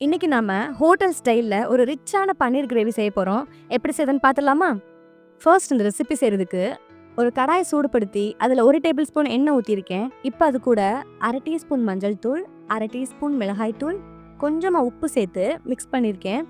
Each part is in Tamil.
இன்னைக்கு நாம ஹோட்டல் ஸ்டைல்ல ஒரு ரிச்சான பன்னீர் கிரேவி செய்ய போறோம். எப்படி செய்யறதுன்னு பார்த்துடலாமா? ஃபர்ஸ்ட் இந்த ரெசிபி செய்யறதுக்கு ஒரு கடாயை சூடுபடுத்தி அதில் 1 டேபிள் ஸ்பூன் எண்ணெய் ஊற்றிருக்கேன். இப்போ அது கூட 1/2 டீஸ்பூன் மஞ்சள் தூள், 1/2 டீஸ்பூன் மிளகாய் தூள், கொஞ்சமாக உப்பு சேர்த்து மிக்ஸ் பண்ணியிருக்கேன்.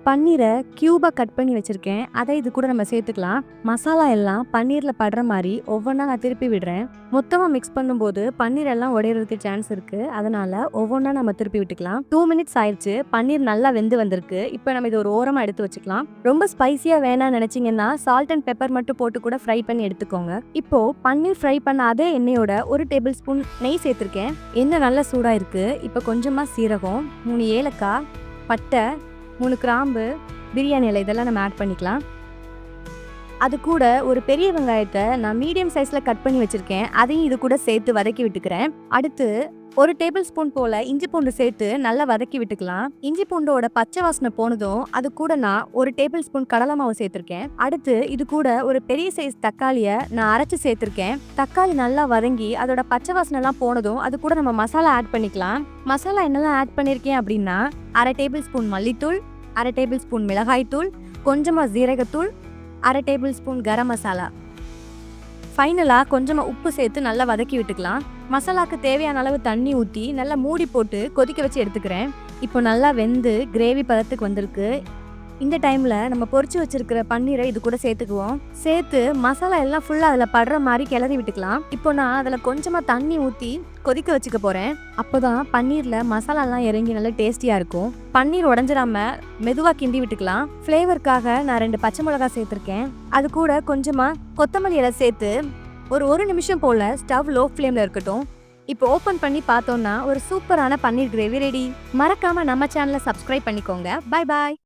பன்னீரை கியூபாக கட் பண்ணி வச்சுருக்கேன். அதை இது கூட நம்ம சேர்த்துக்கலாம். மசாலா எல்லாம் பன்னீரில் படுற மாதிரி ஒவ்வொன்றா நான் திருப்பி விடுறேன். மொத்தமாக மிக்ஸ் பண்ணும்போது பன்னீர் எல்லாம் உடையிறதுக்கு சான்ஸ் இருக்குது. அதனால் ஒவ்வொன்றா நம்ம திருப்பி விட்டுக்கலாம். 2 மினிட்ஸ் ஆயிடுச்சு. பன்னீர் நல்லா வெந்து வந்திருக்கு. இப்போ நம்ம இது ஒரு ஓரமாக எடுத்து வச்சுக்கலாம். ரொம்ப ஸ்பைசியாக வேணாம்னு நினச்சிங்கன்னா சால்ட் அண்ட் பெப்பர் மட்டும் போட்டு கூட ஃப்ரை பண்ணி எடுத்துக்கோங்க. இப்போது பன்னீர் ஃப்ரை பண்ண அதே எண்ணெயோட 1 டேபிள் ஸ்பூன் நெய் சேர்த்துருக்கேன். எண்ணெய் நல்லா சூடாக இருக்குது. இப்போ கொஞ்சமாக சீரகம், 3 ஏலக்காய், பட்டை, 3 கிராம்பு, பிரியாணி இலை இதெல்லாம் நம்ம ஆட் பண்ணிக்கலாம். அது கூட ஒரு பெரிய வெங்காயத்தை நான் மீடியம் சைஸில் கட் பண்ணி வச்சுருக்கேன். அதையும் இது கூட சேர்த்து வதக்கி விட்டுக்கிறேன். அடுத்து 1 டேபிள் ஸ்பூன் போல் இஞ்சி பூண்டு சேர்த்து நல்லா வதக்கி விட்டுக்கலாம். இஞ்சி பூண்டோட பச்சை வாசனை போனதும் அது கூட நான் 1 டேபிள் ஸ்பூன் கடலை மாவு சேர்த்துருக்கேன். அடுத்து இது கூட ஒரு பெரிய சைஸ் தக்காளியை நான் அரைச்சி சேர்த்துருக்கேன். தக்காளி நல்லா வதங்கி அதோட பச்சை வாசனைலாம் போனதும் அது கூட நம்ம மசாலா ஆட் பண்ணிக்கலாம். மசாலா என்னெல்லாம் ஆட் பண்ணியிருக்கேன் அப்படின்னா 1/2 டேபிள் ஸ்பூன் மல்லித்தூள், 1/2 டேபிள் ஸ்பூன் மிளகாய் தூள், கொஞ்சமாக ஜீரகத்தூள், 1/2 டேபிள் ஸ்பூன் கரம் மசாலா. ஃபைனலாக கொஞ்சமாக உப்பு சேர்த்து நல்லா வதக்கி விட்டுக்கலாம். மசாலாவுக்கு தேவையான அளவு தண்ணி ஊற்றி நல்லா மூடி போட்டு கொதிக்க வச்சு எடுத்துக்கிறேன். இப்போ நல்லா வெந்து கிரேவி பதத்துக்கு வந்திருக்கு. இந்த டைமில் நம்ம பொரிச்சு வச்சிருக்கிற பன்னீரை இது கூட சேர்த்துக்குவோம். சேர்த்து மசாலா எல்லாம் ஃபுல்லாக அதில் படுற மாதிரி கிளறி விட்டுக்கலாம். இப்போ நான் அதில் கொஞ்சமாக தண்ணி ஊற்றி கொதிக்க வச்சுக்க போகிறேன். அப்போ தான் பன்னீரில் மசாலாலாம் இறங்கி நல்லா டேஸ்டியாக இருக்கும். பன்னீர் உடஞ்சிடாம மெதுவாக கிண்டி விட்டுக்கலாம். ஃப்ளேவருக்காக நான் 2 பச்சை மிளகாய் சேர்த்துருக்கேன். அது கூட கொஞ்சமாக கொத்தமல்லி இலை சேர்த்து ஒரு நிமிஷம் போல் ஸ்டவ் லோ ஃப்ளேமில் இருக்கட்டும். இப்போ ஓப்பன் பண்ணி பார்த்தோன்னா ஒரு சூப்பரான பன்னீர் கிரேவி ரெடி. மறக்காமல் நம்ம சேனலை சப்ஸ்கிரைப் பண்ணிக்கோங்க. Bye bye.